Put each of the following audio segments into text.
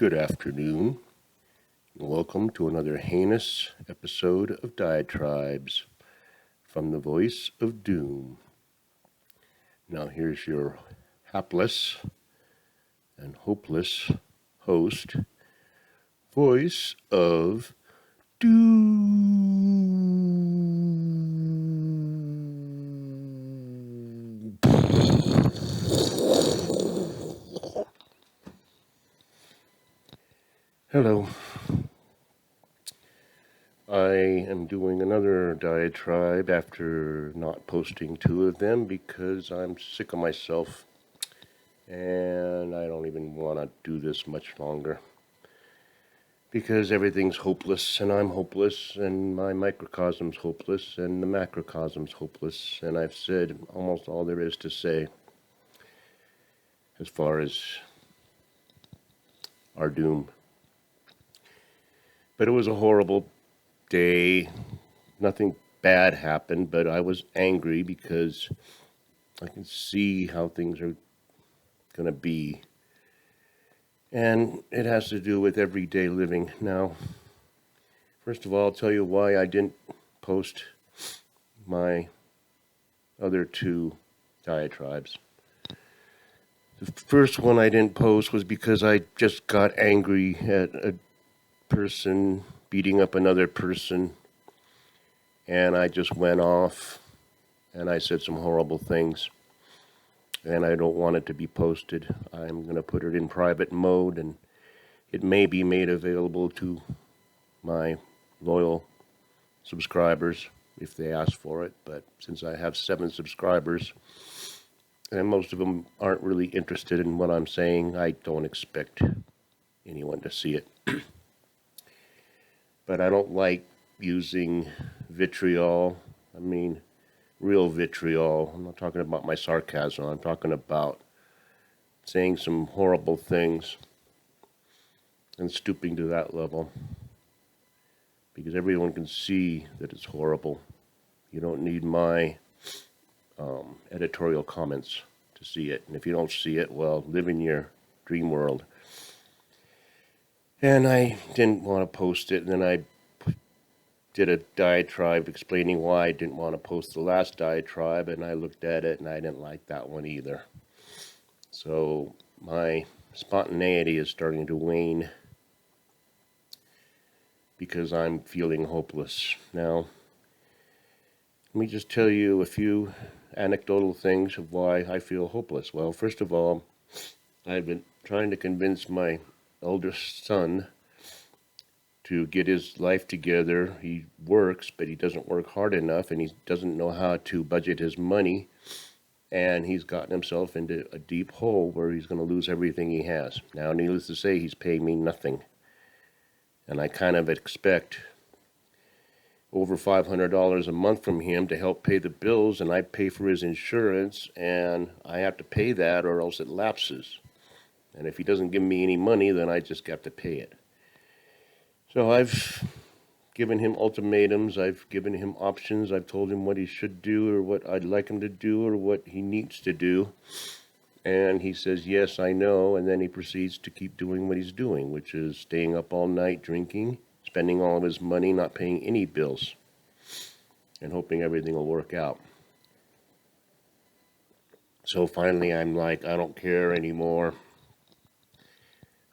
Good afternoon. Welcome to another heinous episode of Diatribes from the Voice of Doom. Now here's your hapless and hopeless host, Voice of Doom. Hello. I am doing another diatribe after not posting two of them because I'm sick of myself and I don't even want to do this much longer because everything's hopeless and I'm hopeless and my microcosm's hopeless and the macrocosm's hopeless, and I've said almost all there is to say as far as our doom. But it was a horrible day. Nothing bad happened, but I was angry because I can see how things are going to be. And it has to do with everyday living. Now, first of all, I'll tell you why I didn't post my other two diatribes. The first one I didn't post was because I just got angry at a person beating up another person, and I just went off and I said some horrible things, and I don't want it to be posted. I'm going to put it in private mode, and it may be made available to my loyal subscribers if they ask for it, but since I have 7 subscribers and most of them aren't really interested in what I'm saying, I don't expect anyone to see it. But I don't like using vitriol. I mean, real vitriol. I'm not talking about my sarcasm. I'm talking about saying some horrible things and stooping to that level. Because everyone can see that it's horrible. You don't need my editorial comments to see it. And if you don't see it, well, live in your dream world. And I didn't want to post it, and then I did a diatribe explaining why I didn't want to post the last diatribe, and I looked at it and I didn't like that one either. So my spontaneity is starting to wane because I'm feeling hopeless. Now, let me just tell you a few anecdotal things of why I feel hopeless. Well, first of all, I've been trying to convince my eldest son to get his life together. He works, but he doesn't work hard enough, and he doesn't know how to budget his money, and he's gotten himself into a deep hole where he's going to lose everything he has. Now, needless to say, he's paying me nothing, and I kind of expect over $500 a month from him to help pay the bills, and I pay for his insurance, and I have to pay that or else it lapses. And if he doesn't give me any money, then I just got to pay it. So I've given him ultimatums, I've given him options, I've told him what he should do or what I'd like him to do or what he needs to do. And he says, yes, I know, and then he proceeds to keep doing what he's doing, which is staying up all night drinking, spending all of his money, not paying any bills, and hoping everything will work out. So finally I'm like, I don't care anymore.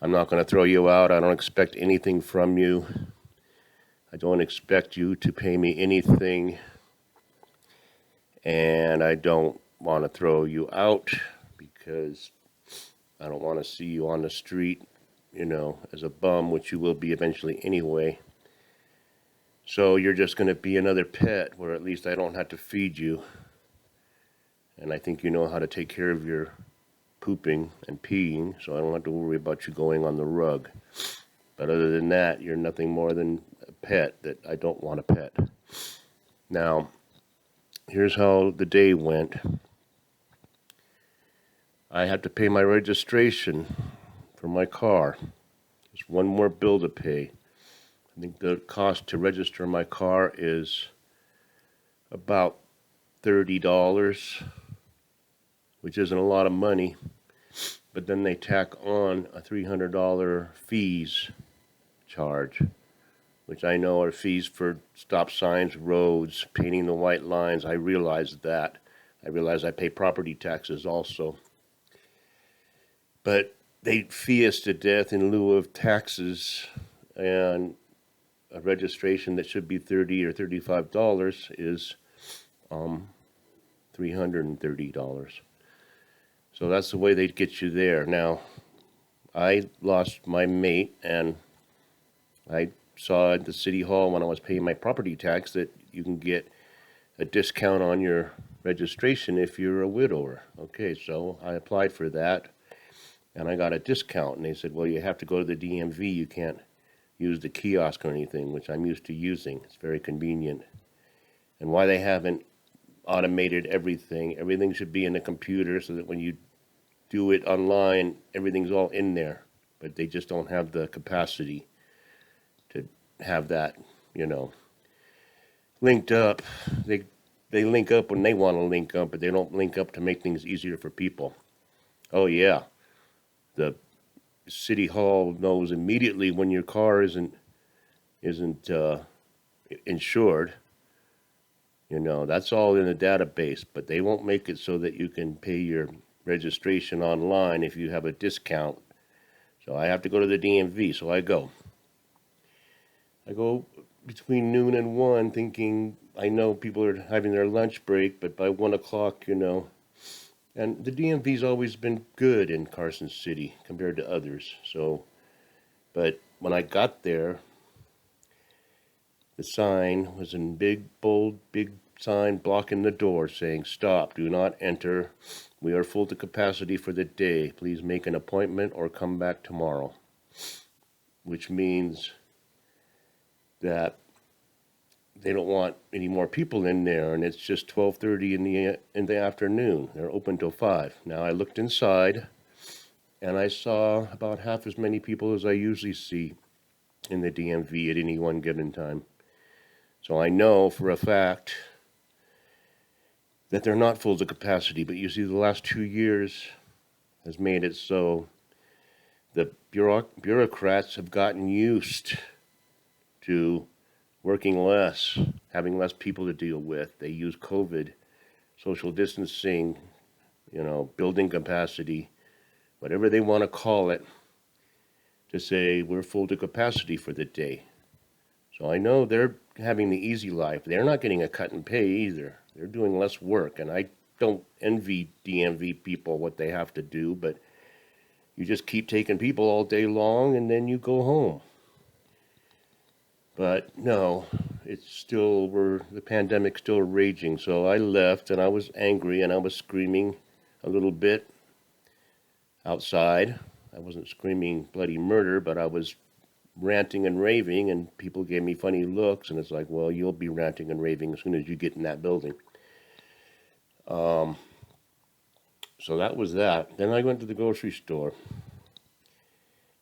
I'm not going to throw you out. I don't expect anything from you. I don't expect you to pay me anything. And I don't want to throw you out because I don't want to see you on the street, as a bum, which you will be eventually anyway. So you're just going to be another pet where at least I don't have to feed you. And I think you know how to take care of your pooping and peeing, so I don't have to worry about you going on the rug. But other than that, you're nothing more than a pet that I don't want to pet. Now, here's how the day went. I had to pay my registration for my car. There's one more bill to pay. I think the cost to register my car is about $30, which isn't a lot of money. but then they tack on a $300 fees charge, which I know are fees for stop signs, roads, painting the white lines. I realize that. I realize I pay property taxes also. But they fee us to death in lieu of taxes, and a registration that should be $30 or $35 is $330. So that's the way they get you there. Now, I lost my mate, and I saw at the city hall when I was paying my property tax that you can get a discount on your registration if you're a widower. Okay, so I applied for that, and I got a discount. And they said, well, you have to go to the DMV. You can't use the kiosk or anything, which I'm used to using. It's very convenient. And why they haven't automated everything. Everything should be in the computer so that when you do it online, everything's all in there. But they just don't have the capacity to have that, linked up. They link up when they want to link up, but they don't link up to make things easier for people. Oh yeah, the city hall knows immediately when your car isn't insured. That's all in the database, but they won't make it so that you can pay your registration online if you have a discount. So I have to go to the DMV, so I go between noon and 1 thinking I know people are having their lunch break, but by 1 o'clock, and the DMV's always been good in Carson City compared to others. So, but when I got there, the sign was in big, bold, big sign blocking the door saying, "Stop, do not enter. We are full to capacity for the day. Please make an appointment or come back tomorrow." Which means that they don't want any more people in there, and it's just 12:30 in the afternoon. They're open till 5. Now I looked inside, and I saw about half as many people as I usually see in the DMV at any one given time. So I know for a fact that they're not full to capacity, but you see the last 2 years has made it so the bureaucrats have gotten used to working less, having less people to deal with. They use COVID, social distancing, building capacity, whatever they want to call it, to say we're full to capacity for the day. So I know they're having the easy life. They're not getting a cut in pay either. They're doing less work, and I don't envy DMV people what they have to do, but you just keep taking people all day long and then you go home. But no, the pandemic's still raging. So I left, and I was angry, and I was screaming a little bit outside. I wasn't screaming bloody murder, but I was ranting and raving, and people gave me funny looks, and it's like, well, you'll be ranting and raving as soon as you get in that building. So that was that. Then I went to the grocery store,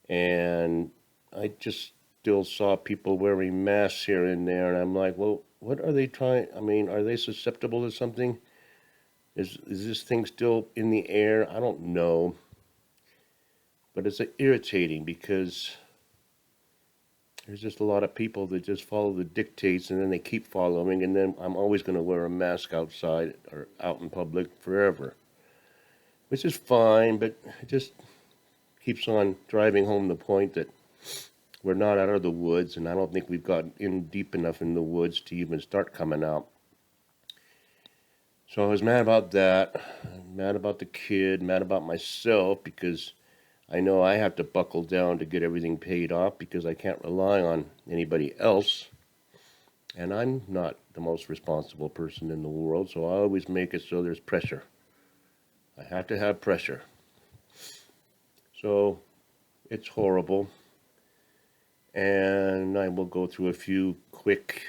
and I just still saw people wearing masks here and there, and I'm like, well, what are they trying? I mean, are they susceptible to something? Is this thing still in the air? I don't know. But it's irritating because there's just a lot of people that just follow the dictates, and then they keep following, and then I'm always going to wear a mask outside or out in public forever. Which is fine, but it just keeps on driving home the point that we're not out of the woods, and I don't think we've gotten in deep enough in the woods to even start coming out. So I was mad about that, mad about the kid, mad about myself, because I know I have to buckle down to get everything paid off because I can't rely on anybody else. And I'm not the most responsible person in the world, so I always make it so there's pressure. I have to have pressure. So it's horrible. And I will go through a few quick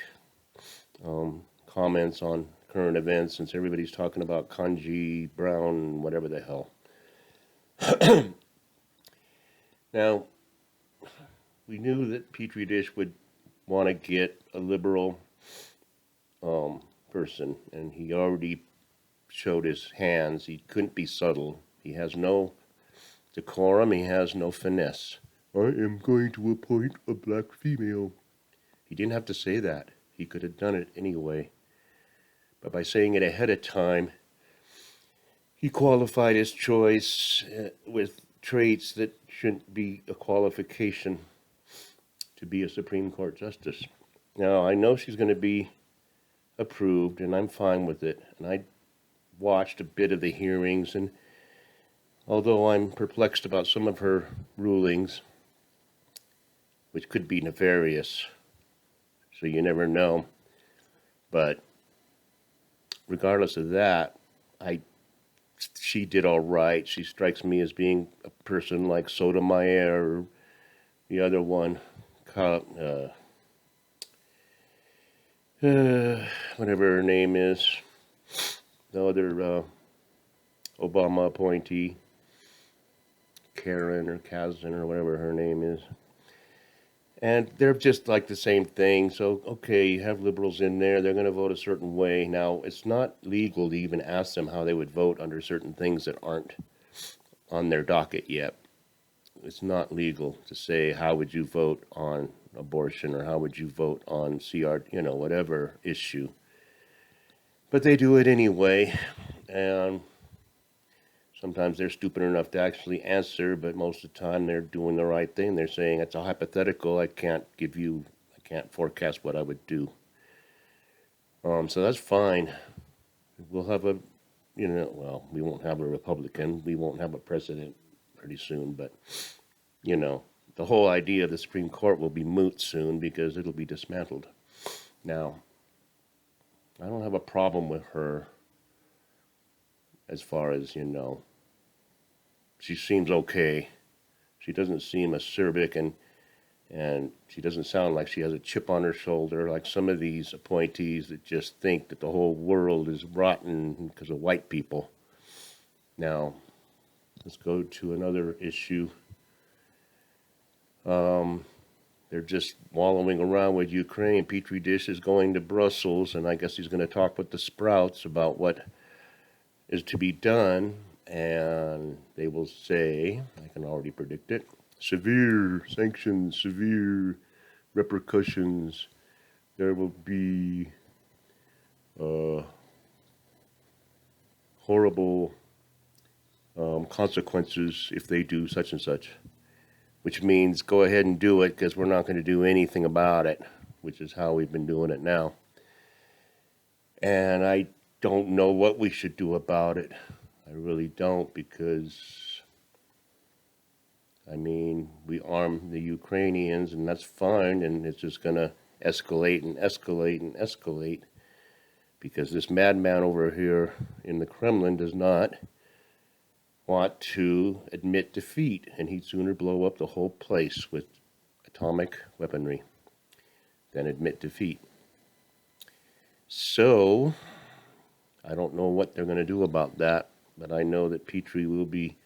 comments on current events since everybody's talking about Kanji, Brown, whatever the hell. Now, we knew that Petri Dish would want to get a liberal person, and he already showed his hands. He couldn't be subtle. He has no decorum. He has no finesse. I am going to appoint a black female. He didn't have to say that. He could have done it anyway. But by saying it ahead of time, he qualified his choice with traits that shouldn't be a qualification to be a Supreme Court justice. Now, I know she's going to be approved, and I'm fine with it. And I watched a bit of the hearings, and although I'm perplexed about some of her rulings, which could be nefarious, so you never know, but regardless of that, she did all right. She strikes me as being a person like Sotomayor or the other one, whatever her name is, the other Obama appointee, Karen or Kazan or whatever her name is. And they're just like the same thing. So, okay, you have liberals in there. They're going to vote a certain way. Now, it's not legal to even ask them how they would vote under certain things that aren't on their docket yet. It's not legal to say, how would you vote on abortion or how would you vote on whatever issue. But they do it anyway. And sometimes they're stupid enough to actually answer, but most of the time they're doing the right thing. They're saying, it's a hypothetical. I can't forecast what I would do. So that's fine. We'll have we won't have a Republican. We won't have a president pretty soon, but, the whole idea of the Supreme Court will be moot soon because it'll be dismantled. Now, I don't have a problem with her as far as, she seems okay. She doesn't seem acerbic, and she doesn't sound like she has a chip on her shoulder like some of these appointees that just think that the whole world is rotten because of white people. Now, let's go to another issue. They're just wallowing around with Ukraine. Petri dish is going to Brussels, and I guess he's going to talk with the Sprouts about what is to be done. And they will say, I can already predict it, severe sanctions, severe repercussions. There will be horrible consequences if they do such and such, which means go ahead and do it because we're not going to do anything about it, which is how we've been doing it now. And I don't know what we should do about it. I really don't, because, we arm the Ukrainians, and that's fine, and it's just going to escalate and escalate and escalate, because this madman over here in the Kremlin does not want to admit defeat, and he'd sooner blow up the whole place with atomic weaponry than admit defeat. So, I don't know what they're going to do about that, but I know that Petri will be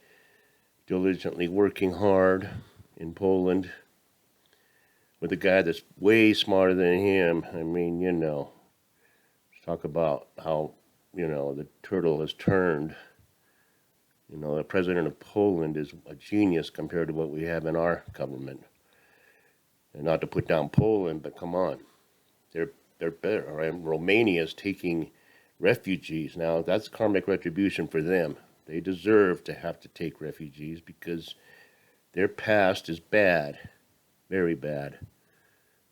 diligently working hard in Poland with a guy that's way smarter than him. Talk about how, the turtle has turned. The president of Poland is a genius compared to what we have in our government. And not to put down Poland, but come on. They're better. Romania is taking refugees. Now, that's karmic retribution for them. They deserve to have to take refugees because their past is bad, very bad.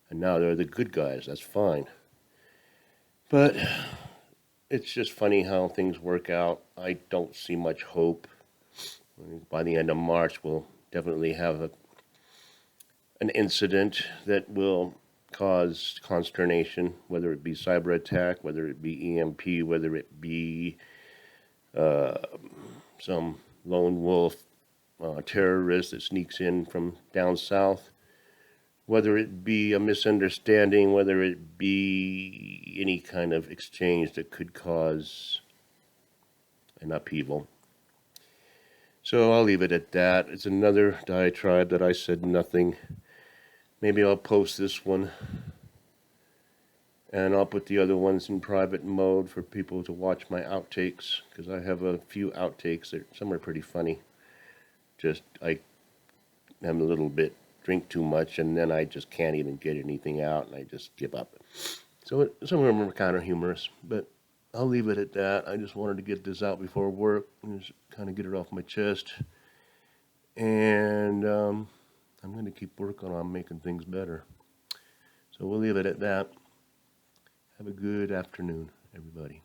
And now they're the good guys. That's fine. But it's just funny how things work out. I don't see much hope. By the end of March, we'll definitely have an incident that will cause consternation, whether it be cyber attack, whether it be EMP, whether it be some lone wolf terrorist that sneaks in from down south, whether it be a misunderstanding, whether it be any kind of exchange that could cause an upheaval. So I'll leave it at that. It's another diatribe that I said nothing. Maybe I'll post this one, and I'll put the other ones in private mode for people to watch my outtakes, because I have a few outtakes. Some are pretty funny. just I am a little bit, drink too much, and then I just can't even get anything out, and I just give up. So some of them are kind of humorous, but I'll leave it at that. I just wanted to get this out before work and just kind of get it off my chest. And I'm going to keep working on making things better. So we'll leave it at that. Have a good afternoon, everybody.